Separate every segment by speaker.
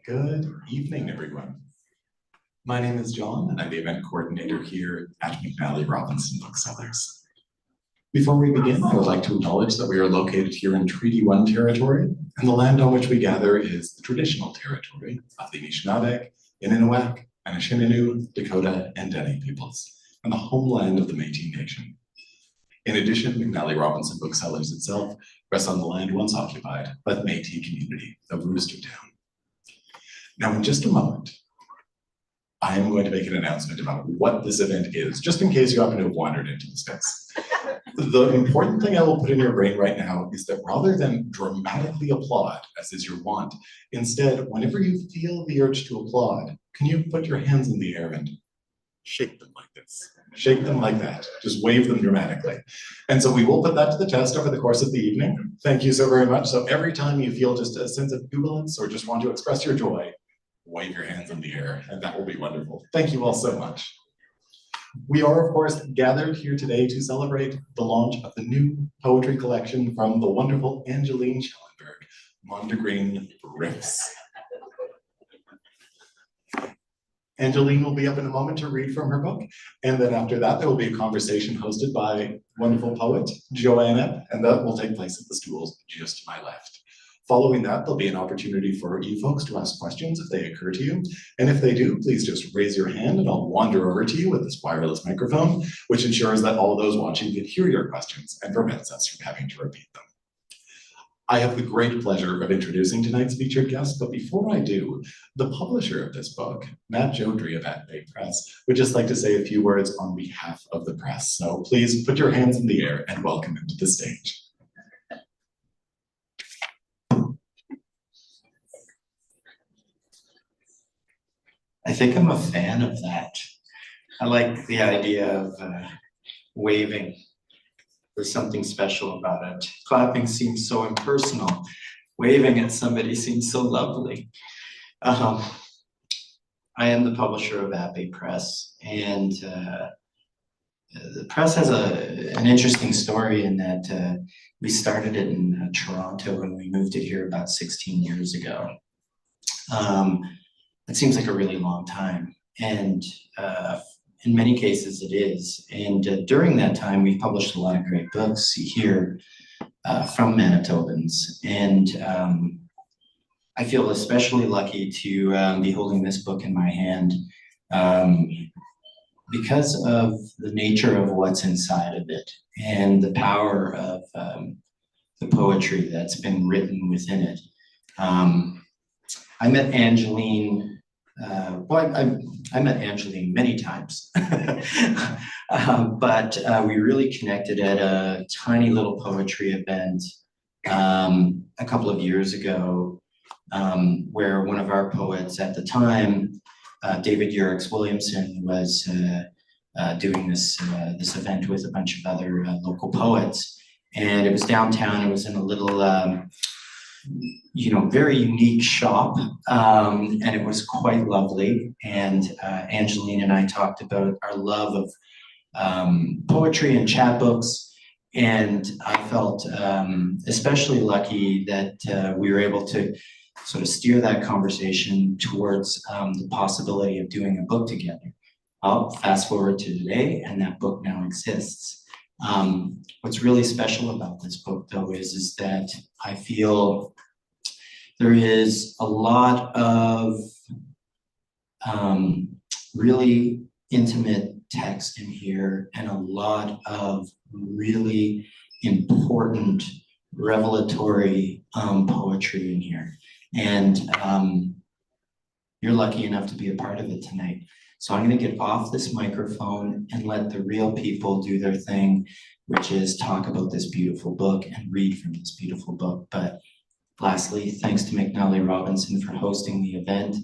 Speaker 1: Good evening, everyone. My name is John, and I'm the event coordinator here at McNally Robinson Booksellers. Before we begin, I would like to acknowledge that we are located here in Treaty 1 territory, and the land on which we gather is the traditional territory of the Anishinaabe, Innuit, Anishinaabe, Dakota, and Dene peoples, and the homeland of the Métis Nation. In addition, McNally Robinson Booksellers itself rests on the land once occupied by the Métis community of Roostertown. Now, in just a moment, I am going to make an announcement about what this event is, just in case you happen to have wandered into the space. The important thing I will put in your brain right now is that rather than dramatically applaud, as is your wont, instead, whenever you feel the urge to applaud, can you put your hands in the air and shake them like this? Shake them like that. Just wave them dramatically. And so we will put that to the test over the course of the evening. Thank you so very much. So every time you feel just a sense of jubilance or just want to express your joy, wave your hands in the air, and that will be wonderful. Thank you all so much. We are, of course, gathered here today to celebrate the launch of the new poetry collection from the wonderful Angeline Schellenberg, Mondegreen Riffs. Angeline will be up in a moment to read from her book, and then after that, there will be a conversation hosted by wonderful poet Joanne Epp, and that will take place at the stools just to my left. Following that, there'll be an opportunity for you folks to ask questions if they occur to you. And if they do, please just raise your hand and I'll wander over to you with this wireless microphone, which ensures that all of those watching can hear your questions and prevents us from having to repeat them. I have the great pleasure of introducing tonight's featured guest, but before I do, the publisher of this book, Matt Jodry of At Bay Press, would just like to say a few words on behalf of the press. So please put your hands in the air and welcome him to the stage.
Speaker 2: I think I'm a fan of that. I like the idea of waving. There's something special about it. Clapping seems so impersonal. Waving at somebody seems so lovely. I am the publisher of At Bay Press, and the press has an interesting story in that we started it in Toronto when we moved it here about 16 years ago. It seems like a really long time, and in many cases it is. And during that time, we've published a lot of great books here from Manitobans, and I feel especially lucky to be holding this book in my hand because of the nature of what's inside of it and the power of the poetry that's been written within it. I met Angeline. I met Angeline many times, but we really connected at a tiny little poetry event a couple of years ago, where one of our poets at the time, David Urix Williamson, was doing this event with a bunch of other local poets, and it was downtown. It was in a little very unique shop, and it was quite lovely. And Angeline and I talked about our love of poetry and chapbooks, and I felt especially lucky that we were able to sort of steer that conversation towards the possibility of doing a book together. I'll fast forward to today, and that book now exists. What's really special about this book, though, is that I feel there is a lot of really intimate text in here and a lot of really important revelatory poetry in here. And you're lucky enough to be a part of it tonight. So I'm going to get off this microphone and let the real people do their thing, which is talk about this beautiful book and read from this beautiful book. But lastly, thanks to McNally Robinson for hosting the event.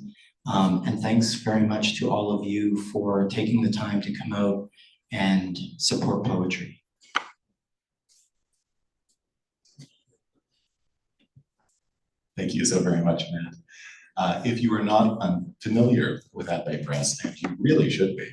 Speaker 2: And thanks very much to all of you for taking the time to come out and support poetry.
Speaker 1: Thank you so very much, Matt. If you are not familiar with At Bay Press, and you really should be,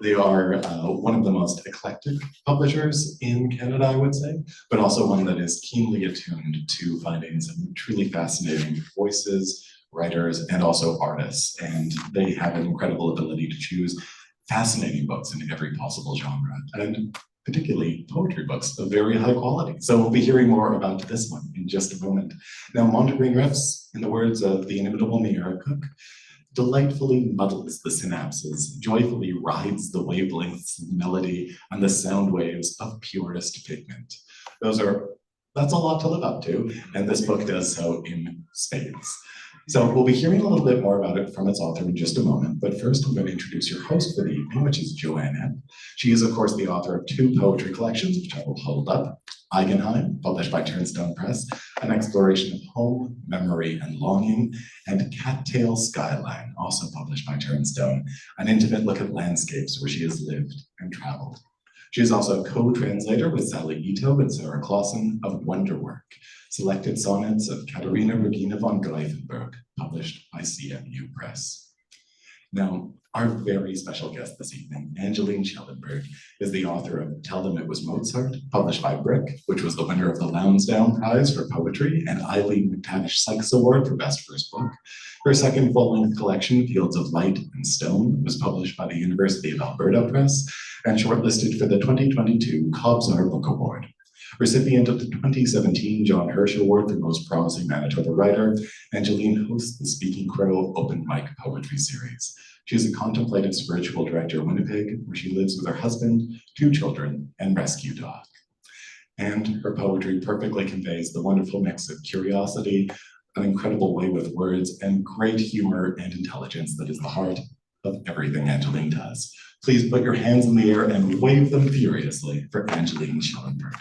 Speaker 1: they are one of the most eclectic publishers in Canada, I would say, but also one that is keenly attuned to finding some truly fascinating voices, writers, and also artists. And they have an incredible ability to choose fascinating books in every possible genre, and particularly poetry books of very high quality. So we'll be hearing more about this one in just a moment. Now, Mondegreen Riffs, in the words of the inimitable Miera Cook, delightfully muddles the synapses, joyfully rides the wavelengths of melody and the sound waves of purest pigment. That's a lot to live up to, and this book does so in spades. So we'll be hearing a little bit more about it from its author in just a moment, but first I'm going to introduce your host for the evening, which is Joanne Epp. She is, of course, the author of 2 poetry collections, which I will hold up. Eigenheim, published by Turnstone Press, an exploration of home, memory, and longing, and Cattail Skyline, also published by Turnstone, an intimate look at landscapes where she has lived and traveled. She is also a co-translator with Sally Ito and Sarah Clausen of Wonderwork, selected sonnets of Katharina Regina von Greifenberg, published by CMU Press. Now, our very special guest this evening, Angeline Schellenberg, is the author of Tell Them It Was Mozart, published by Brick, which was the winner of the Lansdowne Prize for Poetry and Eileen McTavish Sykes Award for Best First Book. Her second full-length collection, Fields of Light and Stone, was published by the University of Alberta Press and shortlisted for the 2022 Cobzar Book Award. Recipient of the 2017 John Hirsch Award for Most Promising Manitoba Writer, Angeline hosts the Speaking Crow Open Mic Poetry Series. She is a contemplative spiritual director in Winnipeg, where she lives with her husband, 2 children, and rescue dog. And her poetry perfectly conveys the wonderful mix of curiosity, an incredible way with words, and great humor and intelligence that is the heart of everything Angeline does. Please put your hands in the air and wave them furiously for Angeline Schellenberg.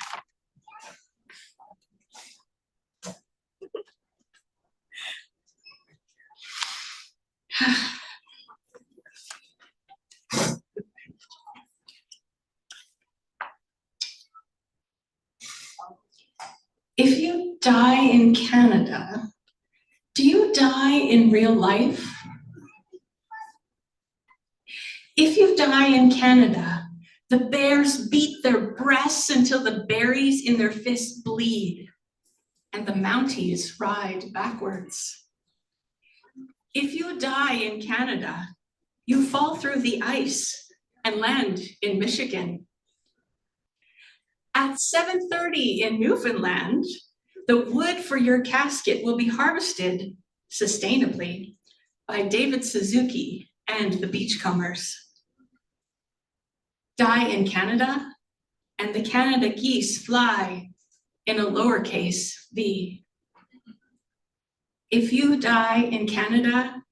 Speaker 3: If you die in Canada, do you die in real life? If you die in Canada, the bears beat their breasts until the berries in their fists bleed, and the Mounties ride backwards. If you die in Canada, you fall through the ice and land in Michigan. At 7:30 in Newfoundland, the wood for your casket will be harvested sustainably by David Suzuki and the Beachcombers. Die in Canada, and the Canada geese fly in a lowercase v. If you die in Canada,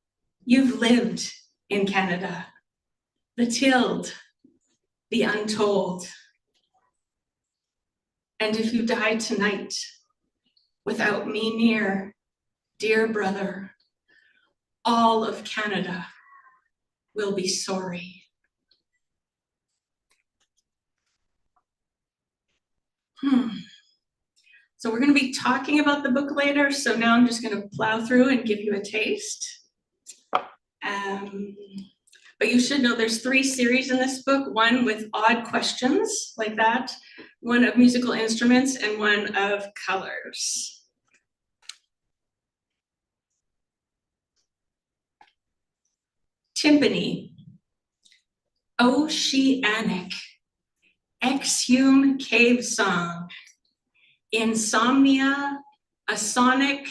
Speaker 3: you've lived in Canada. The tilled, the untold. And if you die tonight, without me near, dear brother, all of Canada will be sorry. So we're going to be talking about the book later, so now I'm just going to plow through and give you a taste. But you should know there's 3 series in this book, one with odd questions like that, one of musical instruments, and one of colors. Timpani, oceanic, exhume cave song, insomnia, a sonic,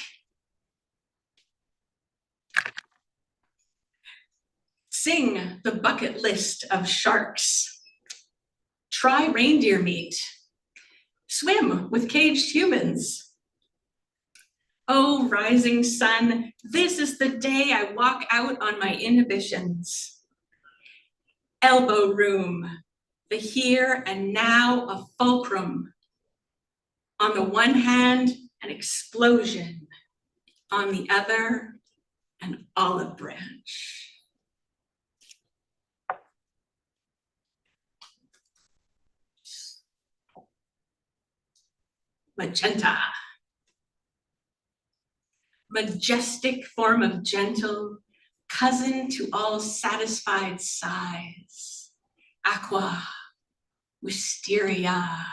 Speaker 3: sing the bucket list of sharks, try reindeer meat, swim with caged humans. Oh, rising sun, this is the day I walk out on my inhibitions. Elbow room, the here and now of fulcrum. On the one hand, an explosion. On the other, an olive branch. Magenta. Majestic form of gentle, cousin to all satisfied sighs. Aqua, wisteria.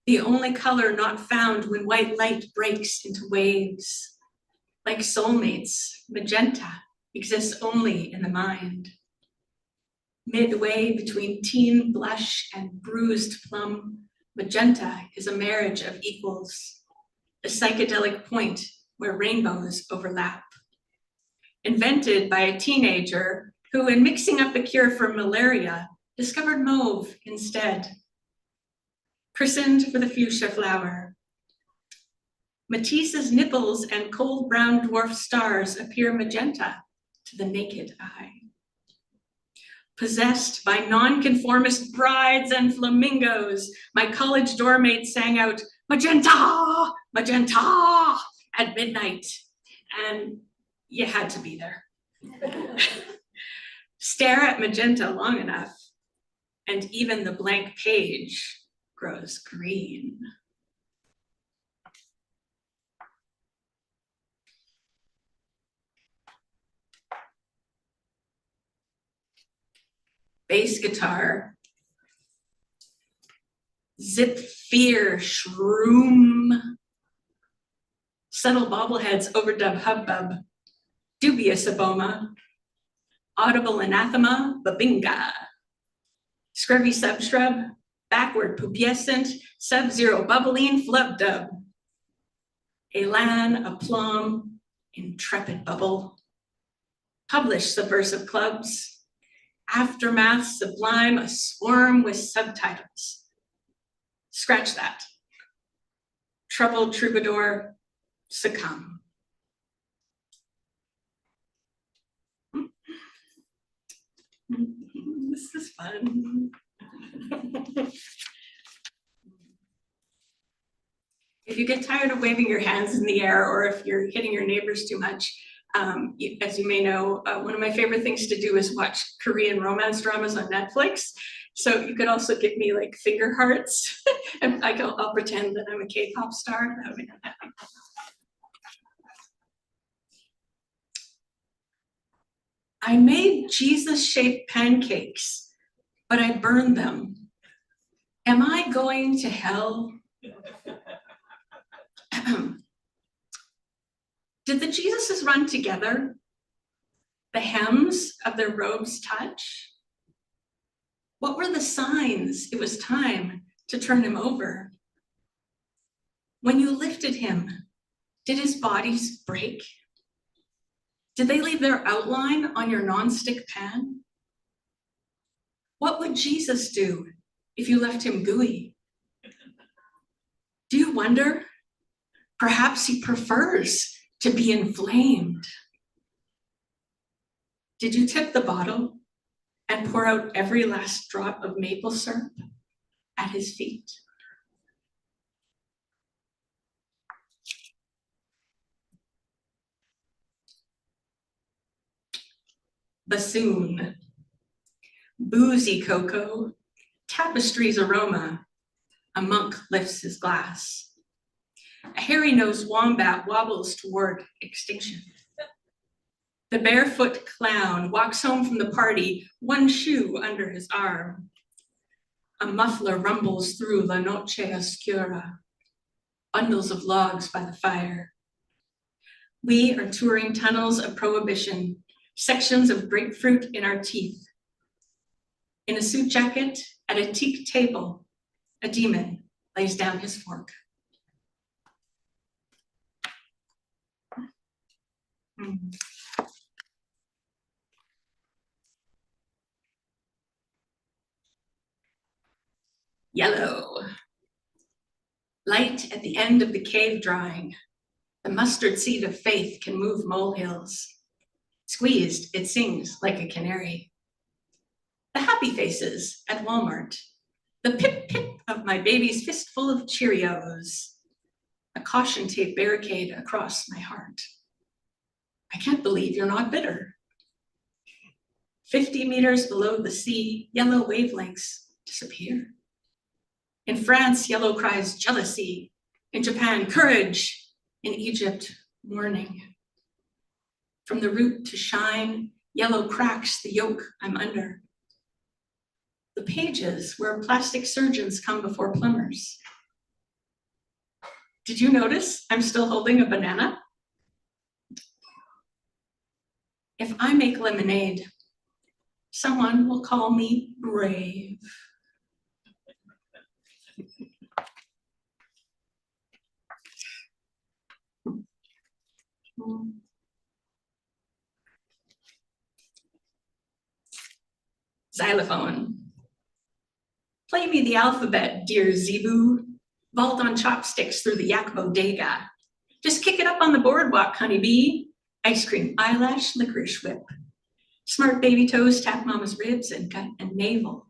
Speaker 3: The only color not found when white light breaks into waves. Like soulmates, magenta exists only in the mind. Midway between teen blush and bruised plum, magenta is a marriage of equals, a psychedelic point where rainbows overlap. Invented by a teenager who, in mixing up a cure for malaria, discovered mauve instead. Christened for the fuchsia flower. Matisse's nipples and cold brown dwarf stars appear magenta to the naked eye. Possessed by nonconformist brides and flamingos, my college dorm mate sang out, "Magenta, magenta," at midnight, and you had to be there. Stare at magenta long enough, and even the blank page grows green. Bass guitar. Zip, fear, shroom. Subtle bobbleheads overdub hubbub. Dubious aboma. Audible anathema, babinga. Scrubby subshrub. Backward pubescent. Sub-zero bubbling flub dub. Elan, aplomb, intrepid bubble. Publish subversive clubs. Aftermath sublime, a swarm with subtitles. Scratch that. Troubled troubadour, succumb. This is fun. If you get tired of waving your hands in the air, or if you're hitting your neighbors too much, as you may know, one of my favorite things to do is watch Korean romance dramas on Netflix. So you could also give me like finger hearts, and I'll pretend that I'm a K-pop star. I made Jesus-shaped pancakes, but I burned them. Am I going to hell? Did the Jesuses run together? The hems of their robes touch? What were the signs it was time to turn him over? When you lifted him, did his bodies break? Did they leave their outline on your nonstick pan? What would Jesus do if you left him gooey? Do you wonder? Perhaps he prefers to be inflamed. Did you tip the bottle and pour out every last drop of maple syrup at his feet? Bassoon, boozy cocoa, tapestry's aroma, a monk lifts his glass. A hairy-nosed wombat wobbles toward extinction. The barefoot clown walks home from the party, one shoe under his arm. A muffler rumbles through La Noche Oscura, bundles of logs by the fire. We are touring tunnels of prohibition, sections of grapefruit in our teeth. In a suit jacket, at a teak table, a demon lays down his fork. Yellow. Light at the end of the cave drawing. The mustard seed of faith can move molehills. Squeezed, it sings like a canary. The happy faces at Walmart. The pip pip of my baby's fistful of Cheerios. A caution tape barricade across my heart. I can't believe you're not bitter. 50 meters below the sea, yellow wavelengths disappear. In France, yellow cries jealousy. In Japan, courage. In Egypt, mourning. From the root to shine, yellow cracks the yoke I'm under. The pages where plastic surgeons come before plumbers. Did you notice I'm still holding a banana? If I make lemonade, someone will call me brave. Xylophone. Play me the alphabet, dear Zebu. Vault on chopsticks through the yak bodega. Just kick it up on the boardwalk, honeybee. Ice cream, eyelash, licorice whip. Smart baby toes tap mama's ribs and gut and navel.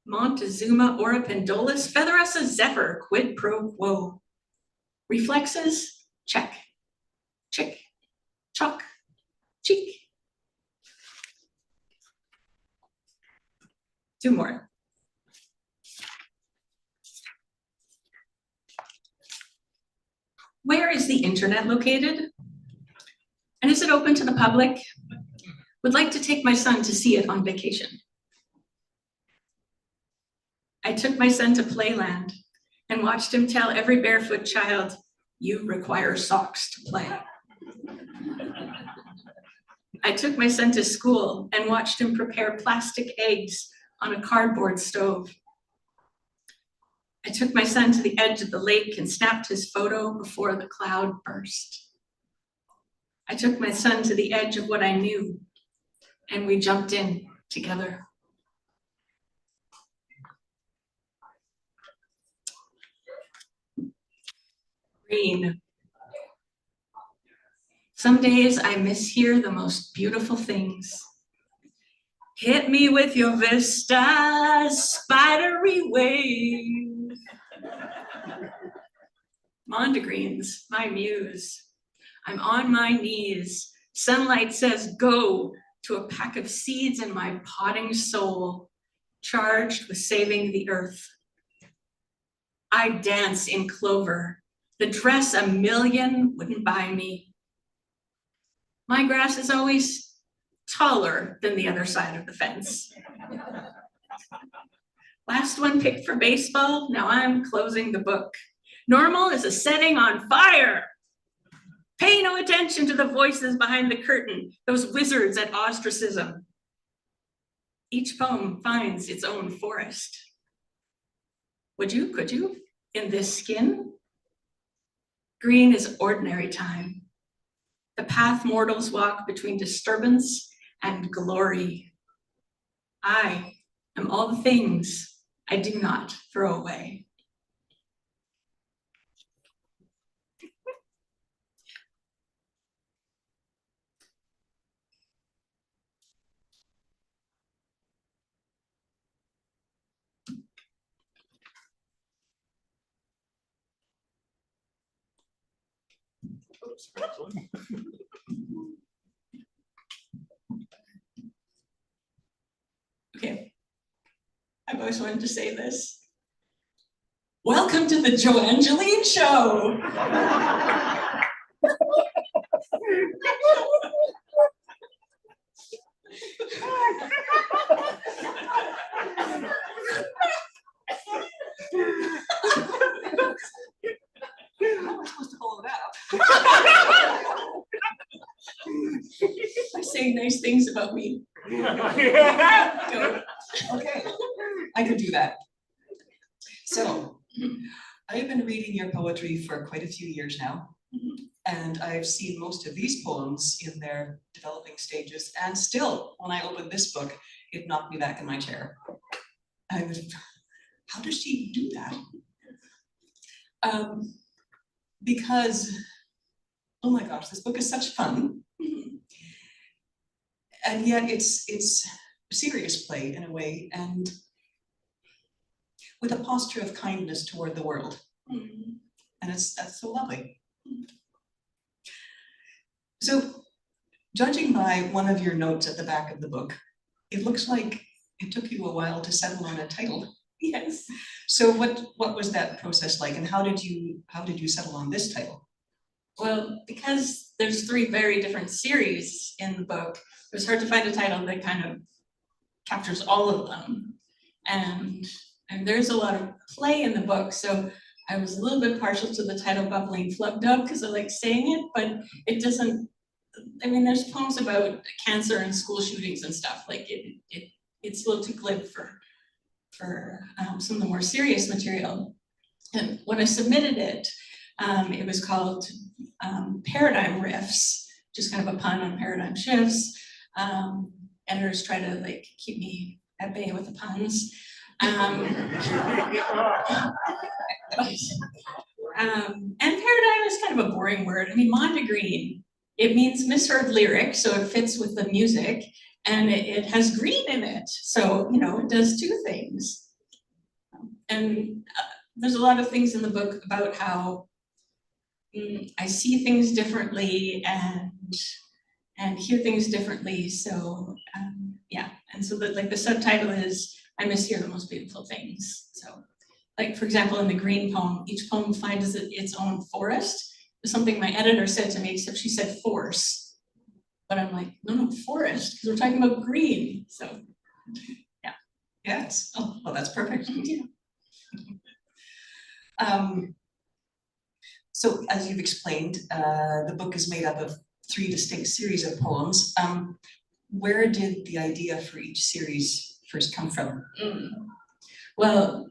Speaker 3: Montezuma, Ora Pendulous, feather us a zephyr, quid pro quo. Reflexes, check. Chick, chalk, cheek. Two more. Where is the internet located? And is it open to the public? Would like to take my son to see it on vacation. I took my son to Playland and watched him tell every barefoot child, "You require socks to play." I took my son to school and watched him prepare plastic eggs on a cardboard stove. I took my son to the edge of the lake and snapped his photo before the cloud burst. I took my son to the edge of what I knew, and we jumped in together. Green. Some days I mishear the most beautiful things. Hit me with your vista, spidery wave. Mondegreens, my muse. I'm on my knees. Sunlight says go to a pack of seeds in my potting soul, charged with saving the earth. I dance in clover, the dress a million wouldn't buy me. My grass is always taller than the other side of the fence. Last one picked for baseball, now I'm closing the book. Normal is a setting on fire. Pay no attention to the voices behind the curtain, those wizards at ostracism. Each poem finds its own forest. Would you, could you, in this skin? Green is ordinary time, the path mortals walk between disturbance and glory. I am all the things I do not throw away. Okay, I've always wanted to say this. Welcome to the Joanne Show.
Speaker 4: How am I supposed to follow that up?
Speaker 3: I say nice things about me.
Speaker 4: Okay, I can do that. So, I've been reading your poetry for quite a few years now, and I've seen most of these poems in their developing stages, and still, when I opened this book, it knocked me back in my chair. I was, how does she do that? Because, oh my gosh, this book is such fun. And yet it's serious play in a way, and with a posture of kindness toward the world. And that's so lovely. So, judging by one of your notes at the back of the book, it looks like it took you a while to settle on a title.
Speaker 3: Yes.
Speaker 4: So what was that process like, and how did you settle on this title?
Speaker 3: Well, because there's 3 very different series in the book, it was hard to find a title that kind of captures all of them. And there's a lot of play in the book, so I was a little bit partial to the title Bubbling Flub Dub because I like saying it, but it doesn't I mean, there's poems about cancer and school shootings and stuff, like it's a little too glib for some of the more serious material. And when I submitted it, it was called Paradigm Riffs, just kind of a pun on paradigm shifts. Editors try to like keep me at bay with the puns. And paradigm is kind of a boring word. I mean, Mondegreen, it means misheard lyric, so it fits with the music, and it has green in it, so you know it does two things. And there's a lot of things in the book about how I see things differently and hear things differently. So yeah, and so the subtitle is I mishear the most beautiful things. So like for example, in the green poem, each poem finds its own forest. It's something my editor said to me, except she said force. But I'm like, no, forest, because we're talking about green. So yeah.
Speaker 4: Yes. Oh, well, that's perfect.
Speaker 3: Yeah.
Speaker 4: So as you've explained, the book is made up of 3 distinct series of poems. Where did the idea for each series first come from?
Speaker 3: Well,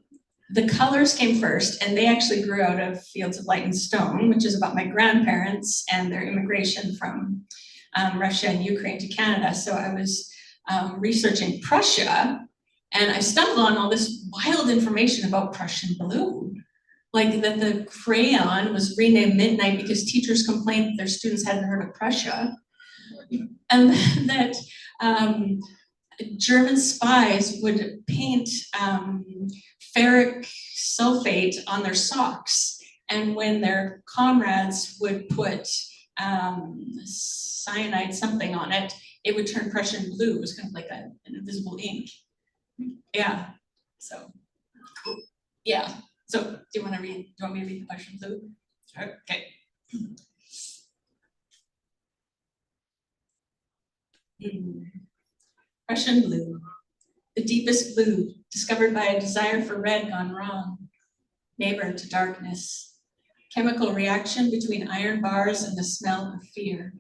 Speaker 3: the colors came first, and they actually grew out of Fields of Light and Stone, which is about my grandparents and their immigration from Russia and Ukraine to Canada. So I was researching Prussia, and I stumbled on all this wild information about Prussian blue. Like that the crayon was renamed Midnight because teachers complained that their students hadn't heard of Prussia. And that German spies would paint ferric sulfate on their socks. And when their comrades would put cyanide something on it, it would turn Prussian blue. It was kind of like an invisible ink. Yeah, so, yeah. So do you want me to read the Prussian blue? Okay. Prussian blue, the deepest blue, discovered by a desire for red gone wrong, neighbor to darkness, chemical reaction between iron bars and the smell of fear.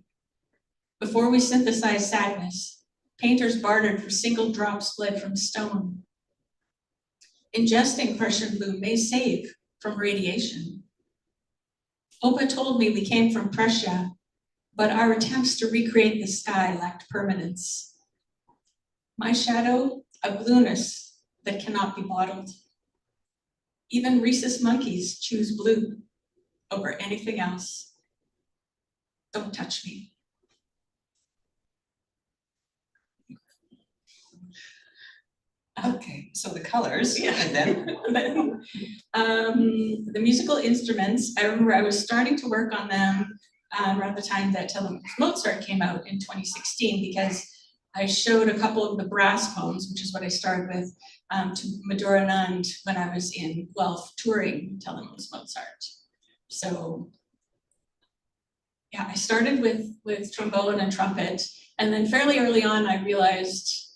Speaker 3: Before we synthesize sadness, painters bartered for single drops bled from stone. Ingesting Prussian blue may save from radiation. Opa told me we came from Prussia, but our attempts to recreate the sky lacked permanence. My shadow, a blueness that cannot be bottled. Even rhesus monkeys choose blue over anything else. Don't touch me.
Speaker 4: Okay, so the colors,
Speaker 3: Yeah.
Speaker 4: and then?
Speaker 3: The musical instruments, I remember I was starting to work on them around the time that Tell Them Mozart came out in 2016, because I showed a couple of the brass poems, which is what I started with, to Medora Nund when I was in Guelph touring Tell Them Mozart. So yeah, I started with trombone and trumpet, and then fairly early on I realized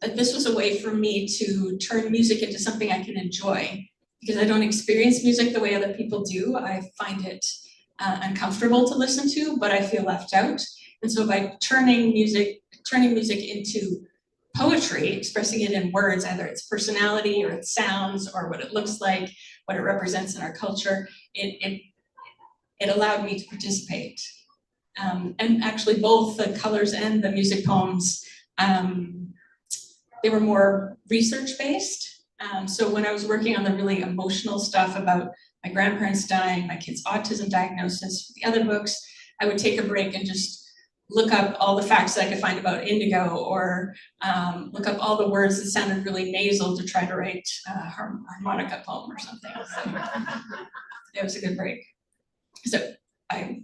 Speaker 3: that this was a way for me to turn music into something I can enjoy, because I don't experience music the way other people do. I find it uncomfortable to listen to, but I feel left out. And so by turning music into poetry, expressing it in words, either its personality or its sounds or what it looks like, what it represents in our culture, it allowed me to participate. And actually both the colors and the music poems, they were more research-based. So when I was working on the really emotional stuff about my grandparents dying, my kid's autism diagnosis, for the other books, I would take a break and just look up all the facts that I could find about indigo, or look up all the words that sounded really nasal to try to write a harmonica poem or something. So it was a good break. So I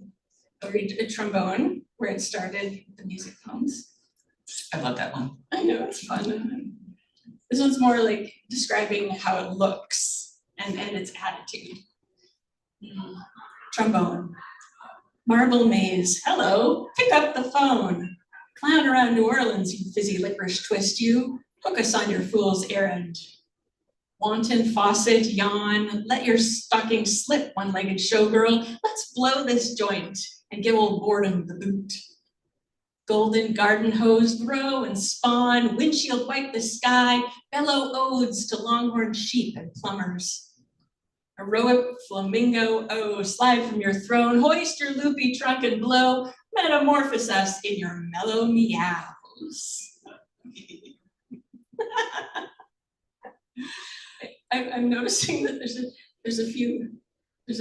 Speaker 3: read a trombone, where it started the music poems.
Speaker 4: I love that one.
Speaker 3: I know, it's fun. This one's more like describing how it looks and its attitude. Trombone. Marble maze, hello, pick up the phone. Clown around New Orleans, you fizzy licorice twist, you. Hook us on your fool's errand. Wanton faucet, yawn, let your stocking slip, one-legged showgirl. Let's blow this joint. and give old boredom the boot. Golden garden hose grow and spawn, windshield wipe the sky, bellow odes to longhorn sheep and plumbers. Heroic flamingo, oh, slide from your throne, hoist your loopy trunk and blow, metamorphose us in your mellow meows. I'm noticing that there's a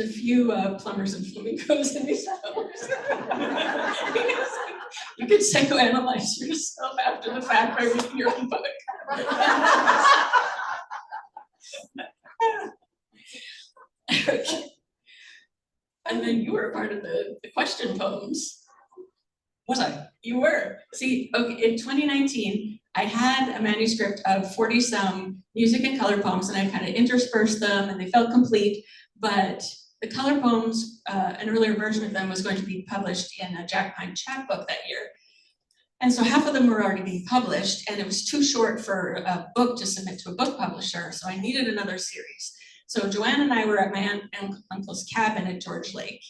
Speaker 3: few plumbers and flamingos in these hours. You could psychoanalyze yourself after the fact by reading your own book. And then you were a part of the question poems.
Speaker 4: Was I?
Speaker 3: You were. See, okay, in 2019, I had a manuscript of 40-some music and color poems, and I kind of interspersed them, and they felt complete. But the color poems, an earlier version of them was going to be published in a Jack Pine chapbook that year. And so half of them were already being published, and it was too short for a book to submit to a book publisher, so I needed another series. So Joanne and I were at my aunt and uncle's cabin at George Lake.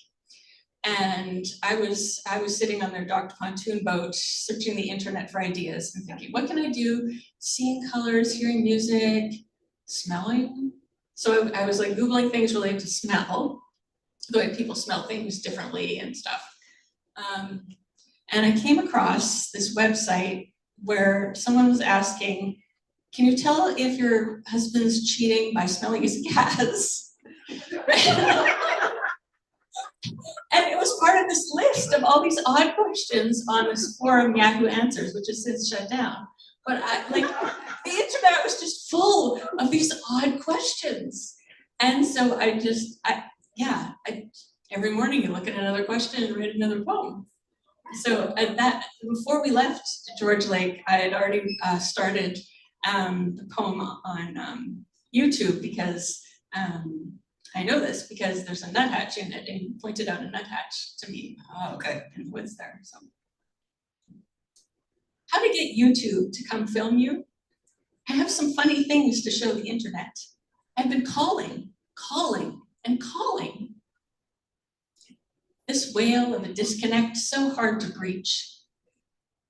Speaker 3: And I was sitting on their docked pontoon boat, searching the internet for ideas and thinking, what can I do? Seeing colors, hearing music, smelling. So I was like Googling things related to smell, the way people smell things differently and stuff. And I came across this website where someone was asking, can you tell if your husband's cheating by smelling his gas? And it was part of this list of all these odd questions on this forum, Yahoo Answers, which has since shut down. But the internet was just full of these odd questions. And so every morning you look at another question and write another poem. So before we left George Lake, I had already started the poem on YouTube because I know this because there's a nuthatch in it, and he pointed out a nuthatch to me in the woods there. So, how to get YouTube to come film you? I have some funny things to show the internet. I've been calling, and calling. This wail of a disconnect so hard to breach.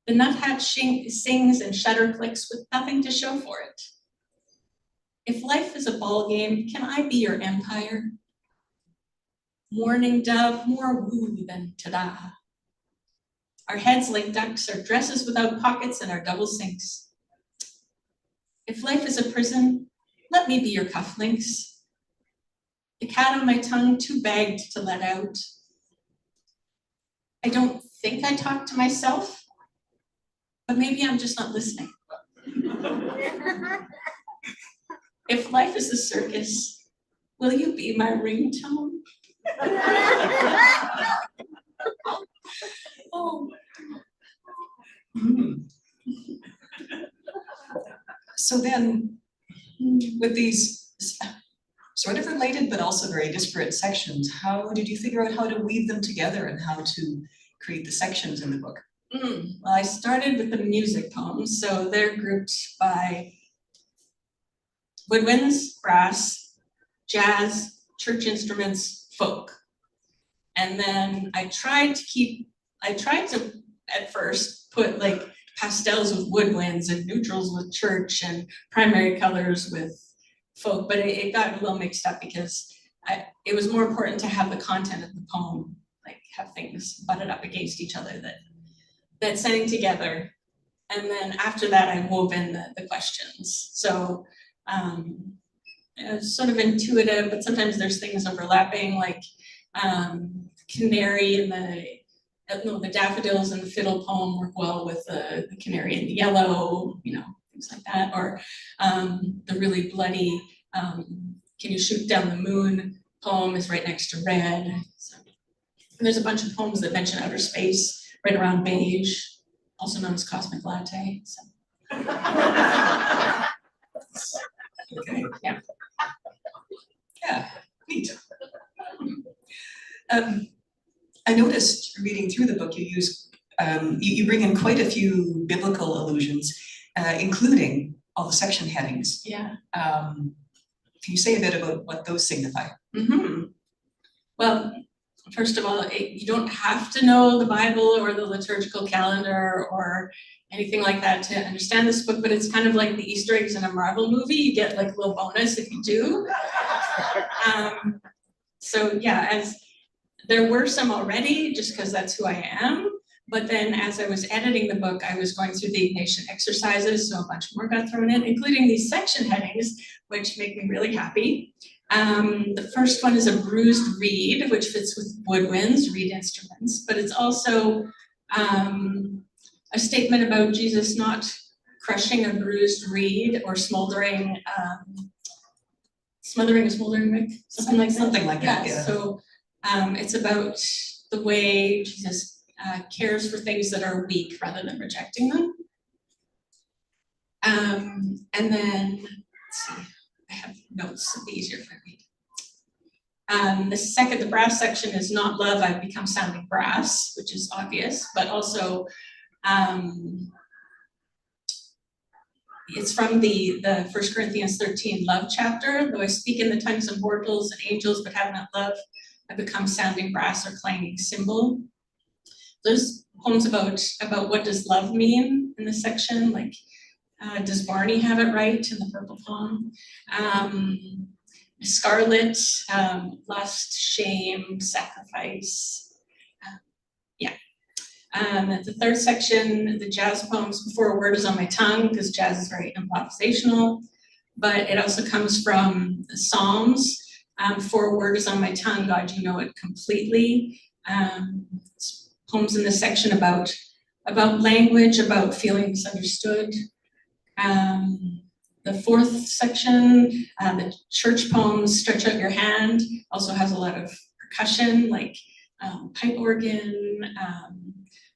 Speaker 3: The nuthatch sings and shutter clicks with nothing to show for it. If life is a ball game, can I be your empire? Morning dove, more woo than ta-da. Our heads like ducks, our dresses without pockets, and our double sinks. If life is a prison, let me be your cufflinks. The cat on my tongue, too bagged to let out. I don't think I talk to myself, but maybe I'm just not listening. If life is a circus, will you be my ringtone? Oh.
Speaker 4: So then, with these sort of related but also very disparate sections, how did you figure out how to weave them together and how to create the sections in the book?
Speaker 3: Well, I started with the music poems, so they're grouped by woodwinds, brass, jazz, church instruments, folk. And then I tried to at first put like pastels with woodwinds and neutrals with church and primary colors with folk, but it got a little mixed up because it was more important to have the content of the poem, like have things butted up against each other that sang together. And then after that, I wove in the questions. So it was sort of intuitive, but sometimes there's things overlapping, like canary and the daffodils and the fiddle poem work well with the canary and the yellow, things like that. Or the really bloody Can You Shoot Down the Moon poem is right next to red. So, and there's a bunch of poems that mention outer space right around beige, also known as cosmic latte. So.
Speaker 4: Okay.
Speaker 3: Yeah.
Speaker 4: Yeah, neat. I noticed reading through the book you use, you bring in quite a few biblical allusions, including all the section headings.
Speaker 3: Yeah.
Speaker 4: Can you say a bit about what those signify?
Speaker 3: Well, first of all, you don't have to know the Bible or the liturgical calendar or anything like that to understand this book, but it's kind of like the Easter eggs in a Marvel movie. You get like a little bonus if you do. So yeah, as there were some already, just because that's who I am. But then as I was editing the book, I was going through the Ignatian exercises, so a bunch more got thrown in, including these section headings, which make me really happy. The first one is a bruised reed, which fits with woodwinds, reed instruments, but it's also a statement about Jesus not crushing a bruised reed or smothering a smoldering wick, something like that.
Speaker 4: Something like that, yeah.
Speaker 3: So it's about the way Jesus cares for things that are weak rather than rejecting them. And then, let's see, I have notes, it'll be easier if I read. The brass section is not love, I've become sounding brass, which is obvious, but also it's from the 1 Corinthians 13 love chapter. Though I speak in the tongues of mortals and angels, but have not love, I become sounding brass or clanging cymbal. There's poems about what does love mean in this section, like does Barney have it right in the purple poem? Scarlet, lust, shame, sacrifice. The third section, the jazz poems, before a word is on my tongue, because jazz is very improvisational, but it also comes from the Psalms. Before a word is on my tongue, God, you know it completely. Poems in this section about language, about feeling misunderstood. The fourth section, the church poems, Stretch Out Your Hand, also has a lot of percussion, like pipe organ,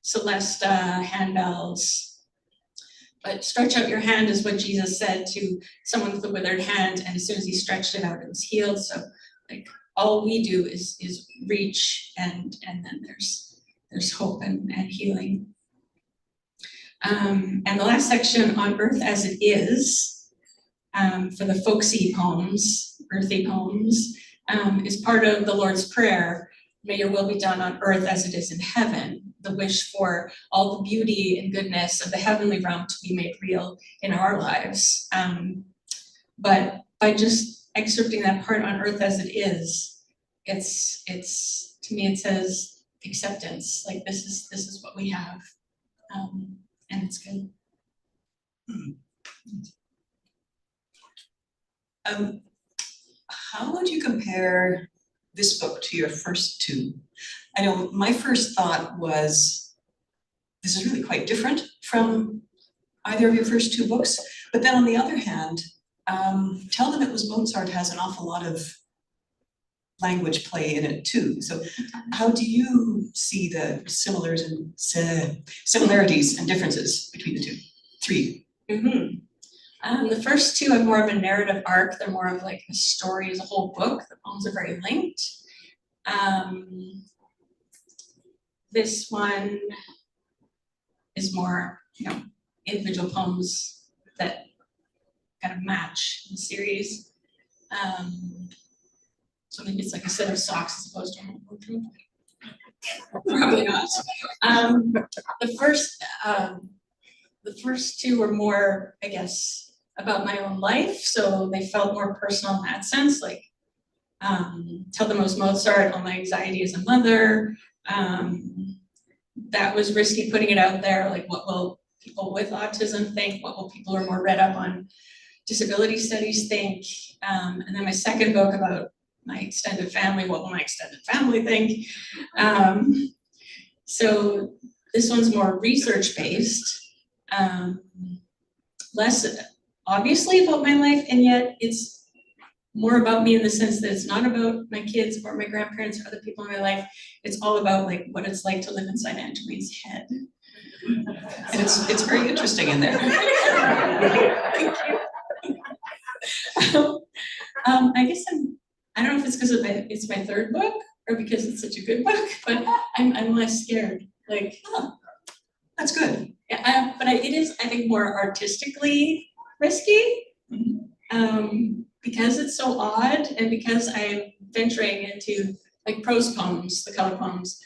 Speaker 3: celesta, handbells. But stretch out your hand is what Jesus said to someone with a withered hand, and as soon as he stretched it out, it was healed. So like all we do is reach, and then there's hope and healing. And the last section, On Earth as It Is, for the folksy poems, earthy poems, is part of the Lord's Prayer. May your will be done on earth as it is in heaven. The wish for all the beauty and goodness of the heavenly realm to be made real in our lives. But by just excerpting that part, on earth as it is, it's to me it says acceptance. Like this is what we have, and it's good.
Speaker 4: How would you compare this book to your first two? I know my first thought was, this is really quite different from either of your first two books. But then on the other hand, Tell Them It Was Mozart has an awful lot of language play in it too. So how do you see the similarities and differences between the three?
Speaker 3: Mm-hmm. The first two have more of a narrative arc. They're more of like a story as a whole book. The poems are very linked. This one is more, individual poems that kind of match the series. So maybe it's like a set of socks as opposed to a whole book. Probably not. The first two were more, I guess, about my own life, so they felt more personal in that sense. Like, Tell Them It Was Mozart, all my anxiety as a mother. That was risky putting it out there. Like, what will people with autism think? What will people who are more read up on disability studies think? And then my second book about my extended family, what will my extended family think? So this one's more research-based, less obviously about my life, and yet it's more about me in the sense that it's not about my kids or my grandparents or other people in my life. It's all about like what it's like to live inside Angeline's head.
Speaker 4: And it's very interesting in there.
Speaker 3: I guess I don't know if it's because it's my third book or because it's such a good book, but I'm less scared. Like,
Speaker 4: that's good.
Speaker 3: Yeah, it is, I think, more artistically risky. Because it's so odd and because I'm venturing into like prose poems, the color poems.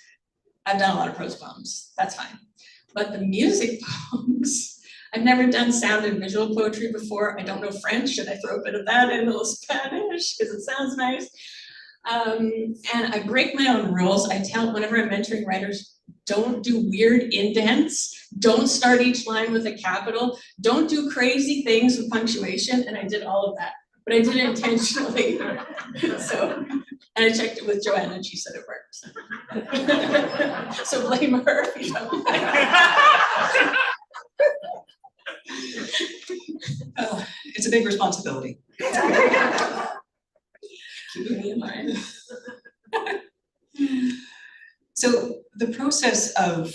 Speaker 3: I've done a lot of prose poems, that's fine. But the music poems, I've never done sound and visual poetry before. I don't know French. Should I throw a bit of that in, a little Spanish, because it sounds nice. And I break my own rules. I tell, whenever I'm mentoring writers, don't do weird indents. Don't start each line with a capital. Don't do crazy things with punctuation. And I did all of that, but I did it intentionally. So, and I checked it with Joanne and she said it worked. So blame her if you don't.
Speaker 4: It's a big responsibility.
Speaker 3: Keeping me in mind.
Speaker 4: So the process of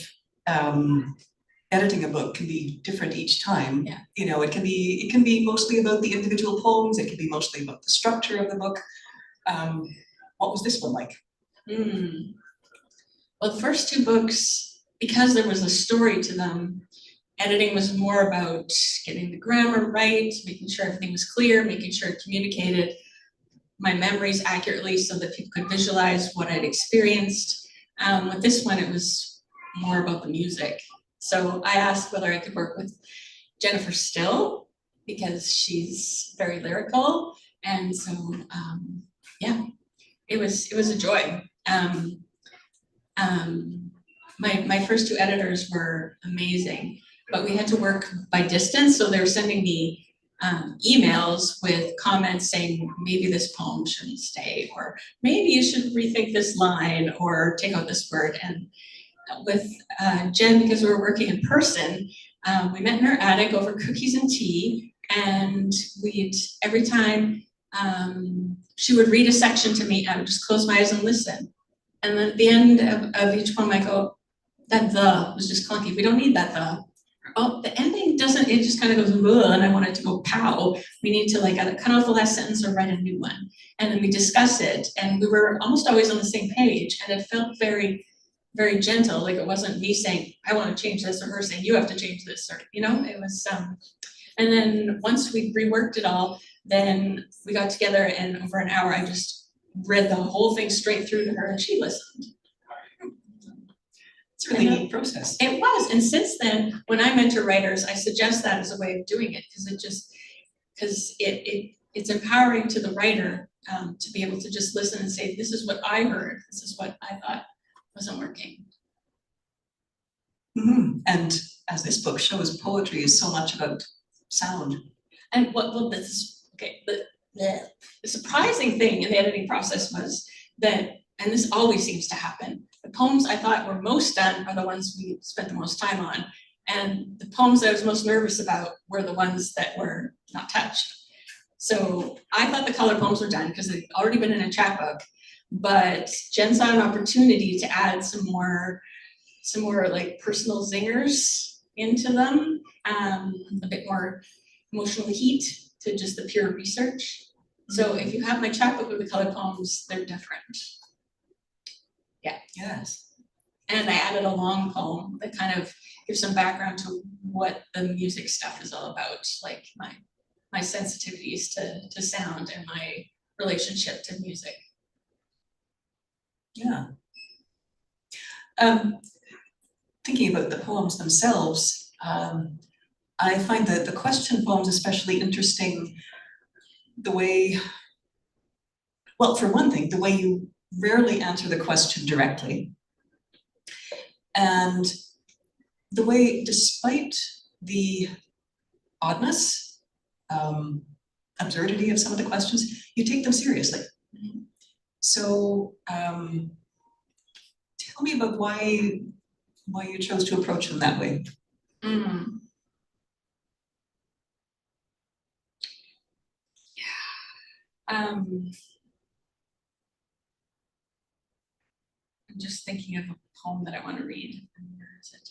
Speaker 4: editing a book can be different each time.
Speaker 3: Yeah.
Speaker 4: You know, it can be mostly about the individual poems. It can be mostly about the structure of the book. What was this one like?
Speaker 3: Well, the first two books, because there was a story to them, editing was more about getting the grammar right, making sure everything was clear, making sure it communicated my memories accurately so that people could visualize what I'd experienced. With this one, it was more about the music. So I asked whether I could work with Jennifer Still, because she's very lyrical. And so, yeah, it was a joy. My first two editors were amazing, but we had to work by distance. So they were sending me emails with comments saying, maybe this poem shouldn't stay, or maybe you should rethink this line or take out this word. And with Jen, because we were working in person, we met in her attic over cookies and tea, and we'd, every time she would read a section to me, I would just close my eyes and listen. And then at the end of each poem, I go, that the was just clunky. We don't need that the. Oh, the ending doesn't, it just kind of goes, and I want it to go pow. We need to like either cut off the last sentence or write a new one. And then we discuss it, and we were almost always on the same page, and it felt very, very gentle. Like it wasn't me saying, I want to change this, or her saying, you have to change this, or, you know, it was, and then once we reworked it all, then we got together, and over an hour, I just read the whole thing straight through to her, and she listened.
Speaker 4: It's a really neat process.
Speaker 3: It was, and since then, when I mentor writers, I suggest that as a way of doing it, because it's empowering to the writer to be able to just listen and say, this is what I heard, this is what I thought wasn't working.
Speaker 4: Mm-hmm. And as this book shows, poetry is so much about sound.
Speaker 3: And this is, okay, the surprising thing in the editing process was that, and this always seems to happen, the poems I thought were most done are the ones we spent the most time on. And the poems that I was most nervous about were the ones that were not touched. So I thought the color poems were done because they'd already been in a chapbook, but Jen saw an opportunity to add some more like personal zingers into them, a bit more emotional heat to just the pure research. So if you have my chapbook with the color poems, they're different. Yeah.
Speaker 4: Yes.
Speaker 3: And I added a long poem that kind of gives some background to what the music stuff is all about, like my sensitivities to sound and my relationship to music.
Speaker 4: Yeah. Thinking about the poems themselves, I find that the question poems especially interesting, the way, well, for one thing, the way you rarely answer the question directly. And the way, despite the oddness, absurdity of some of the questions, you take them seriously.
Speaker 3: Mm-hmm.
Speaker 4: So tell me about why you chose to approach them that way.
Speaker 3: I'm just thinking of a poem that I want to read. Where is it?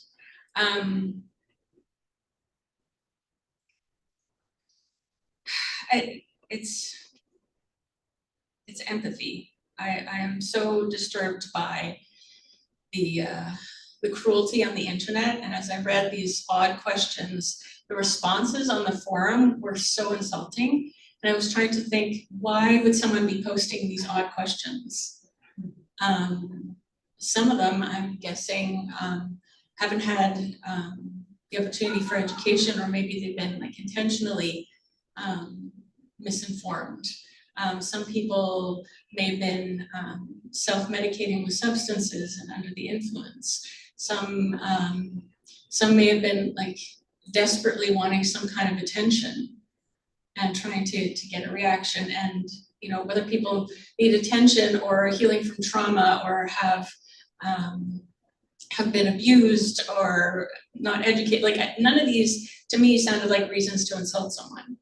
Speaker 3: It's empathy. I am so disturbed by the cruelty on the internet, and as I read these odd questions, the responses on the forum were so insulting, and I was trying to think, why would someone be posting these odd questions? Some of them, I'm guessing, haven't had the opportunity for education, or maybe they've been like intentionally misinformed. Some people may have been self-medicating with substances and under the influence. Some may have been like desperately wanting some kind of attention and trying to get a reaction. And you know, whether people need attention or healing from trauma or have been abused or not educated, like none of these to me sounded like reasons to insult someone.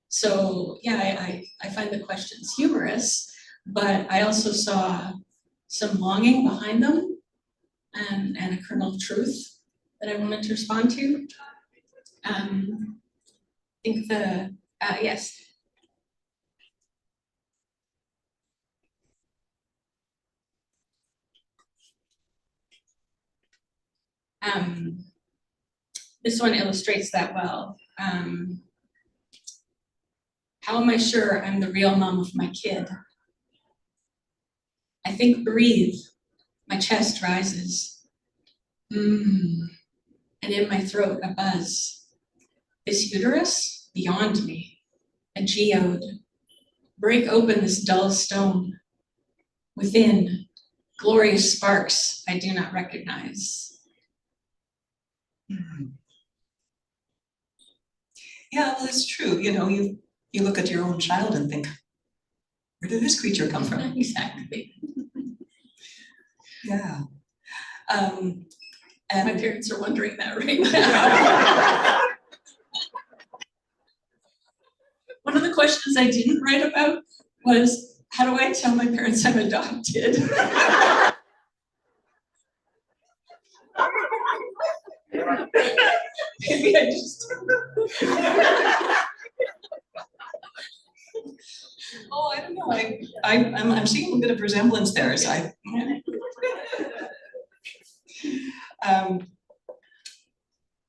Speaker 3: So yeah, I find the questions humorous, but I also saw some longing behind them and a kernel of truth that I wanted to respond to. I think yes. This one illustrates that well. How am I sure I'm the real mom of my kid? I think breathe, my chest rises. And in my throat a buzz. This uterus beyond me, a geode. Break open this dull stone. Within, glorious sparks I do not recognize.
Speaker 4: Yeah, well, it's true. You know, you look at your own child and think, where did this creature come from?
Speaker 3: Exactly.
Speaker 4: Yeah.
Speaker 3: And my parents are wondering that right now. One of the questions I didn't write about was, how do I tell my parents I'm adopted? Maybe I just...
Speaker 4: Oh, I don't know. I'm seeing a bit of resemblance there. So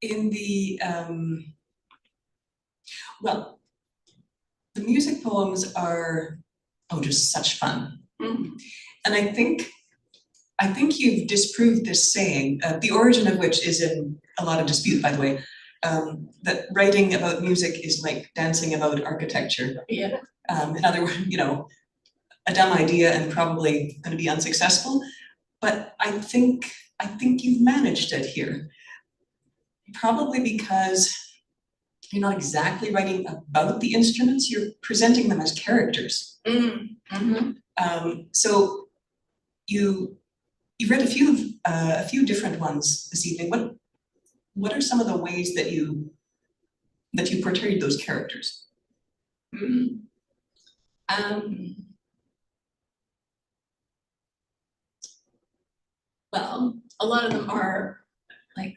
Speaker 4: in the well, the music poems are just such fun, and I think you've disproved this saying, the origin of which is in a lot of dispute, by the way, that writing about music is like dancing about architecture.
Speaker 3: Yeah.
Speaker 4: In other words, you know, a dumb idea and probably going to be unsuccessful, but I think you've managed it here. Probably because you're not exactly writing about the instruments, you're presenting them as characters. So you read a few different ones this evening. What are some of the ways that you portrayed those characters?
Speaker 3: Well, a lot of them are like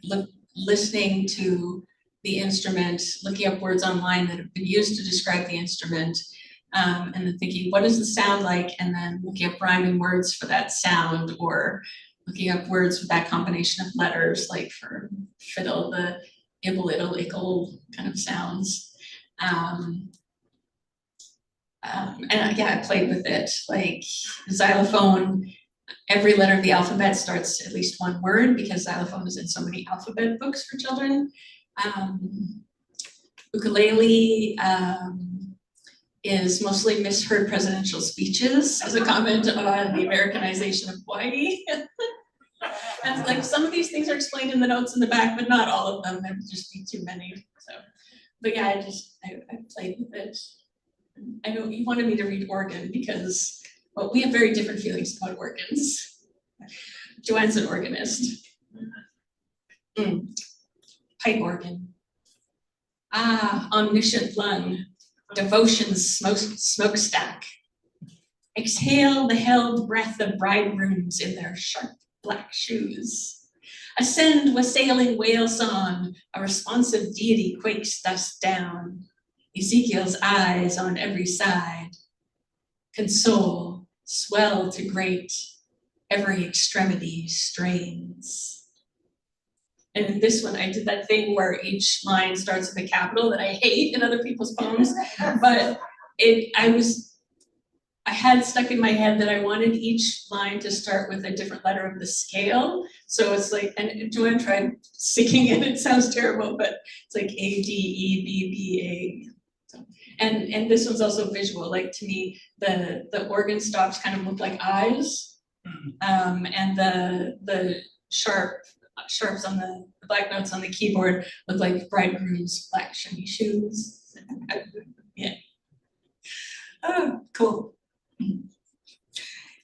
Speaker 3: listening to the instrument, looking up words online that have been used to describe the instrument, and then thinking, what does the sound like? And then looking up rhyming words for that sound, or looking up words with that combination of letters, like for fiddle, the ibble, iddle, ickle kind of sounds. And yeah, I played with it. Like xylophone, every letter of the alphabet starts at least one word because xylophone is in so many alphabet books for children. Ukulele is mostly misheard presidential speeches as a comment on the Americanization of Hawaii. And like some of these things are explained in the notes in the back, but not all of them. There would just be too many. So, but yeah, I played with it. I know you wanted me to read organ because, well, we have very different feelings about organs. Joanne's an organist. Pipe organ. Omniscient lung. Devotion's smokestack. Exhale the held breath of bridegrooms in their sharp black shoes. Ascend wassailing whale song, a responsive deity quakes dust down. Ezekiel's eyes on every side. Console, swell to great, every extremity strains. And in this one, I did that thing where each line starts with a capital that I hate in other people's poems, but I I had stuck in my head that I wanted each line to start with a different letter of the scale. So it's like, and Joanne tried singing it, it sounds terrible, but it's like A, D, E, B, B, A. So, and this one's also visual, like to me, the organ stops kind of look like eyes. And the sharps on the black notes on the keyboard look like bridegroom's black shiny shoes. Yeah.
Speaker 4: Oh, cool.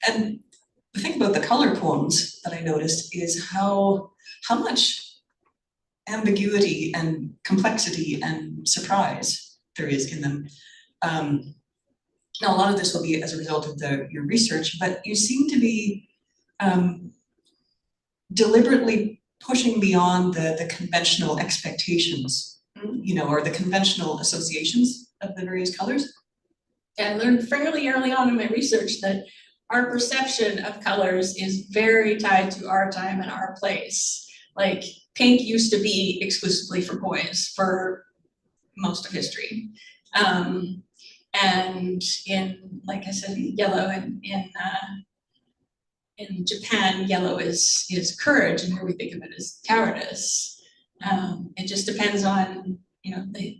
Speaker 4: And the thing about the color poems that I noticed is how much ambiguity and complexity and surprise there is in them. Now, a lot of this will be as a result of your research, but you seem to be deliberately pushing beyond the conventional expectations, you know, or the conventional associations of the various colors.
Speaker 3: I learned fairly early on in my research that our perception of colors is very tied to our time and our place. Like pink used to be exclusively for boys for most of history. And in, like I said, yellow in Japan, yellow is courage, and here we think of it as cowardice. It just depends on, you know, the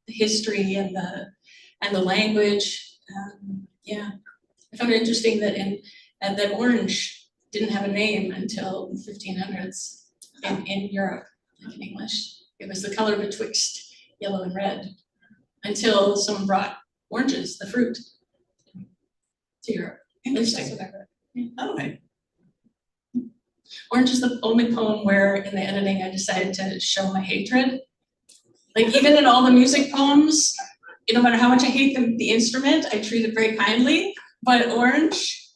Speaker 3: history and the language. Yeah, I found it interesting that that orange didn't have a name until the 1500s in Europe, like in English. It was the color betwixt yellow and red until someone brought oranges, the fruit, to Europe.
Speaker 4: Interesting.
Speaker 3: That's what I read.
Speaker 4: All right.
Speaker 3: Orange is the only poem where in the editing I decided to show my hatred. Like even in all the music poems, no matter how much I hate the instrument, I treat it very kindly. But orange,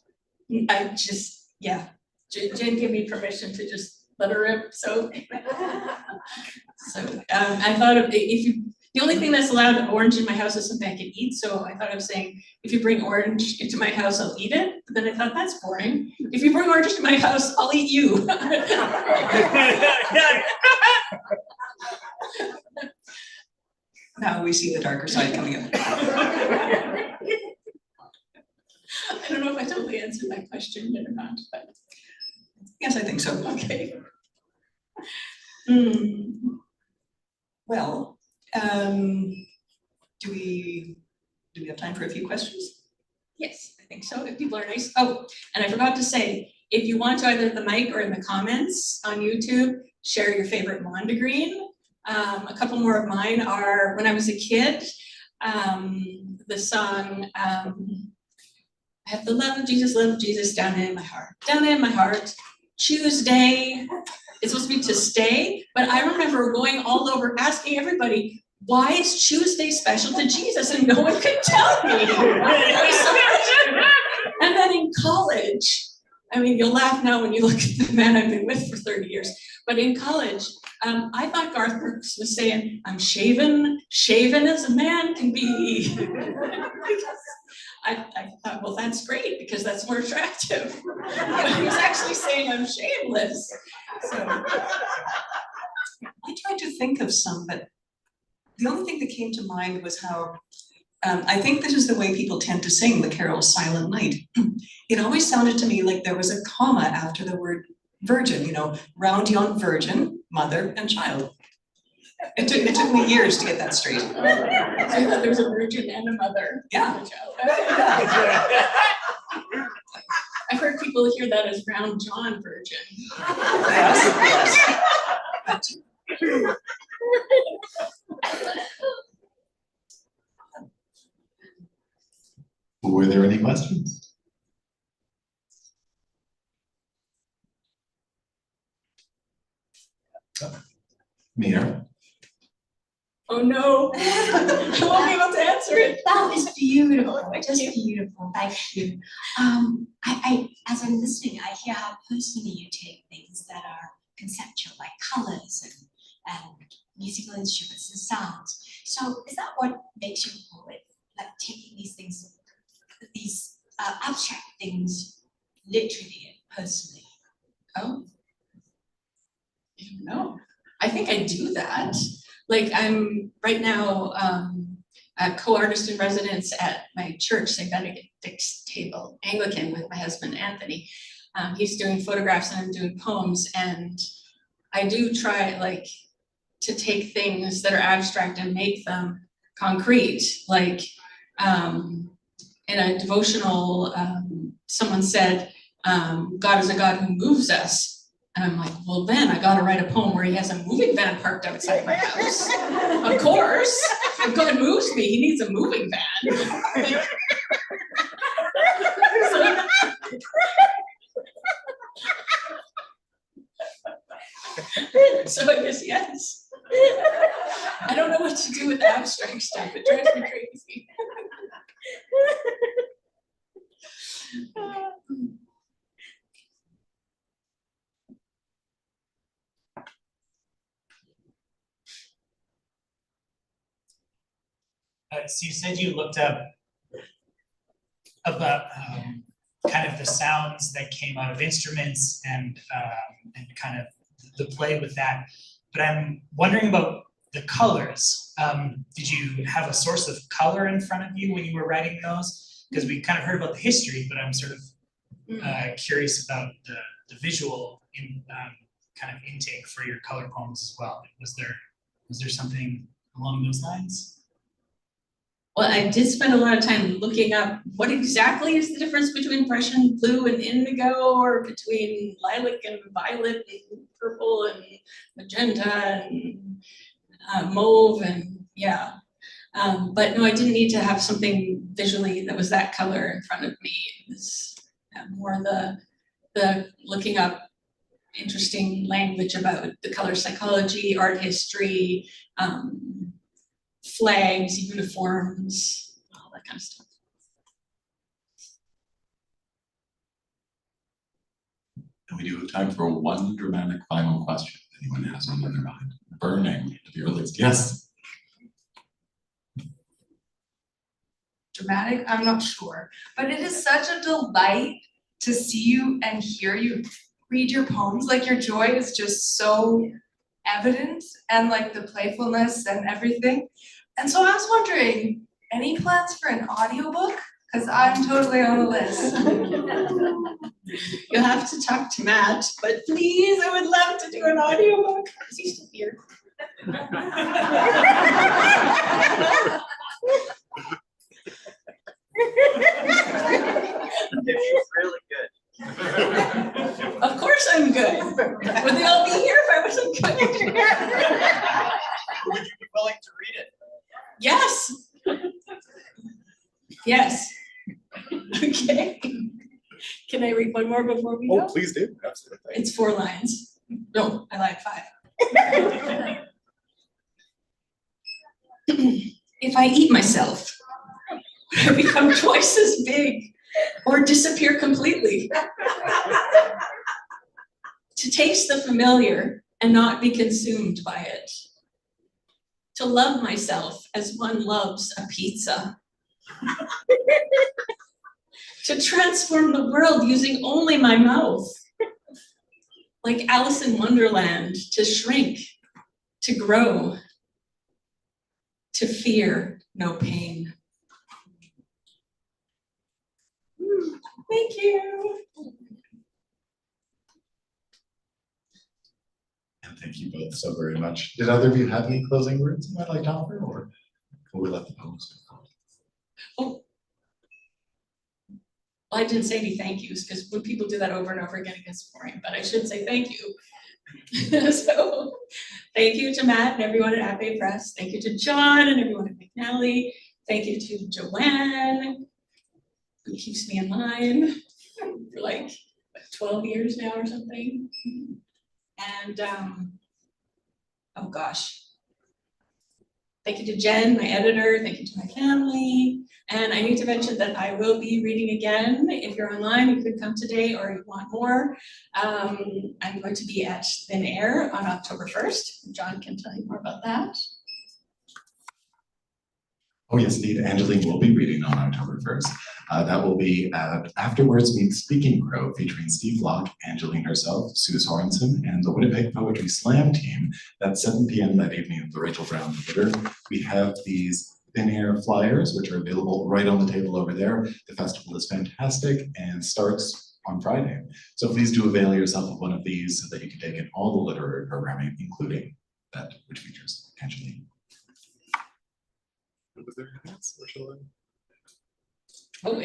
Speaker 3: I just, yeah. Jen gave me permission to just let her rip, so. I thought of, the only thing that's allowed orange in my house is something I can eat, so I thought of saying, if you bring orange into my house, I'll eat it. But then I thought, that's boring. If you bring orange to my house, I'll eat you.
Speaker 4: Now we see the darker side coming up.
Speaker 3: I don't know if I totally answered that question yet or not, but.
Speaker 4: Yes, I think so.
Speaker 3: Okay.
Speaker 4: Well, do we have time for a few questions?
Speaker 3: Yes, I think so, if people are nice. Oh, and I forgot to say, if you want to either at the mic or in the comments on YouTube, share your favorite Mondegreen. A couple more of mine are, when I was a kid, the song, I have the love of Jesus down in my heart, Tuesday. It's supposed to be to stay, but I remember going all over asking everybody, why is Tuesday special to Jesus? And no one could tell me. And then in college, I mean, you'll laugh now when you look at the man I've been with for 30 years, but in college, I thought Garth Brooks was saying, I'm shaven as a man can be. I thought, well, that's great because that's more attractive. But he was actually saying I'm shameless. So
Speaker 4: I tried to think of some, but the only thing that came to mind was how I think this is the way people tend to sing the carol Silent Night. It always sounded to me like there was a comma after the word virgin, you know, round yon virgin, mother and child. It took me years to get that straight.
Speaker 3: I thought there was a virgin and a mother.
Speaker 4: Yeah.
Speaker 3: I've heard people hear that as round John virgin.
Speaker 4: Yes.
Speaker 1: Were there any questions? Mia?
Speaker 5: Oh no, I won't be able to answer it.
Speaker 6: That was beautiful,
Speaker 5: Oh, thank
Speaker 6: just
Speaker 5: you.
Speaker 6: beautiful, thank you. As I'm listening, I hear how personally you take things that are conceptual, like colors and musical instruments and sounds. So is that what makes you a poet? Like taking these things, these abstract things literally and personally?
Speaker 3: Oh, I don't know. I think I do that. Like I'm right now, a co-artist in residence at my church, St. Benedict's Table, Anglican, with my husband Anthony. He's doing photographs and I'm doing poems, and I do try like to take things that are abstract and make them concrete. Like in a devotional, someone said, God is a God who moves us. And I'm like, well, then I gotta write a poem where he has a moving van parked outside my house. Of course, if God moves me, he needs a moving van. So I guess yes. I don't know what to do with abstract stuff. It drives me crazy.
Speaker 7: So you said you looked up about kind of the sounds that came out of instruments and kind of the play with that. But I'm wondering about the colors. Did you have a source of color in front of you when you were writing those? Because we kind of heard about the history, but I'm sort of curious about the visual kind of intake for your color poems as well. Was there something along those lines?
Speaker 3: Well, I did spend a lot of time looking up what exactly is the difference between Prussian blue and indigo, or between lilac and violet and purple and magenta and mauve, and yeah. But no, I didn't need to have something visually that was that color in front of me. It was more the looking up interesting language about the color psychology, art history, flags, uniforms, all that kind of stuff.
Speaker 1: And we do have time for one dramatic final question. If anyone has one on their mind, burning to your list. Yes.
Speaker 8: Dramatic, I'm not sure, but it is such a delight to see you and hear you read your poems. Like, your joy is just so evident, and like the playfulness and everything. And so I was wondering, any plans for an audiobook? Because I'm totally on the list.
Speaker 3: You'll have to talk to Matt, but please, I would love to do an audiobook. Is he still here?
Speaker 2: Really good.
Speaker 3: Of course I'm good. Would they all be here if I wasn't good?
Speaker 2: Would you be willing to read it?
Speaker 3: Yes. Yes. Okay. Can I read one more before we go?
Speaker 1: Oh, please do. Absolutely.
Speaker 3: It's 4 lines. No, I like 5. If I eat myself, I become twice as big or disappear completely. To taste the familiar and not be consumed by it. To love myself as one loves a pizza. To transform the world using only my mouth. Like Alice in Wonderland, to shrink, to grow, to fear no pain. Thank you.
Speaker 1: And thank you both so very much. Did either of you have any closing words you might like to offer, or will we let the poems go?
Speaker 3: Oh. Well, I didn't say any thank yous, because when people do that over and over again, it gets boring, but I should say thank you. So thank you to Matt and everyone at Abbey Press. Thank you to John and everyone at McNally. Thank you to Joanne, who keeps me in line for like 12 years now or something. And oh gosh. Thank you to Jen, my editor. Thank you to my family. And I need to mention that I will be reading again. If you're online, you could come today, or you want more. I'm going to be at Thin Air on October 1st. John can tell you more about that.
Speaker 1: Oh yes, indeed. Angeline will be reading on October 1st. That will be at Afterwards Meets Speaking Crow, featuring Steve Locke, Angeline herself, Sue Sorensen, and the Winnipeg Poetry Slam team. That's 7 p.m. that evening at the Rachel Brown Theater. We have these thin air flyers, which are available right on the table over there. The festival is fantastic and starts on Friday. So please do avail yourself of one of these so that you can take in all the literary programming, including that which features Angeline. Was there anything else? Or shall I?
Speaker 3: Oh,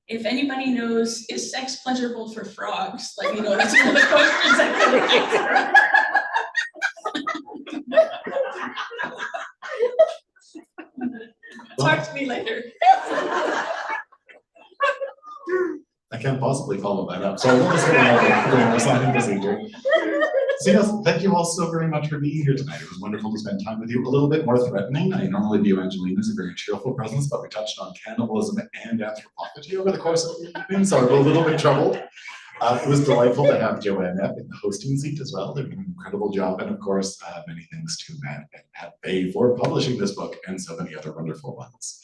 Speaker 3: if anybody knows, is sex pleasurable for frogs? Let me know, that's one of the questions I could answer. Talk to me later.
Speaker 1: I can't possibly follow that up, so I won't say another signing procedure. So yes, thank you all so very much for being here tonight. It was wonderful to spend time with you. A little bit more threatening. I normally view Angeline as a very cheerful presence, but we touched on cannibalism and anthropology over the course of the evening, so I'm a little bit troubled. It was delightful to have Joanne Epp in the hosting seat as well. They did an incredible job, and of course, many thanks to Matt and Pat Bay for publishing this book and so many other wonderful ones.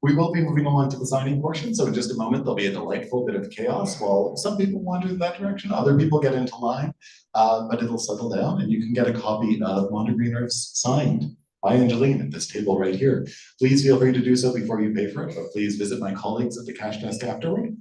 Speaker 1: We will be moving along to the signing portion, so in just a moment there'll be a delightful bit of chaos while some people wander in that direction, other people get into line, but it'll settle down and you can get a copy of Mondegreen Riffs signed by Angeline at this table right here. Please feel free to do so before you pay for it, but please visit my colleagues at the cash desk afterward.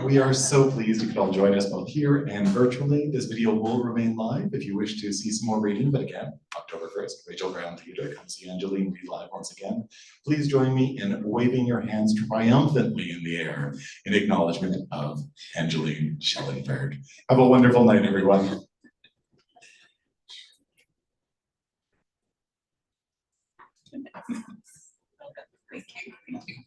Speaker 1: We are so pleased you could all join us both here and virtually. This video will remain live if you wish to see some more reading, but again, October 1st, Rachel Brown Theatre, come see Angeline read live once again. Please join me in waving your hands triumphantly in the air in acknowledgement of Angeline Schellenberg. Have a wonderful night, everyone.
Speaker 3: Thank you.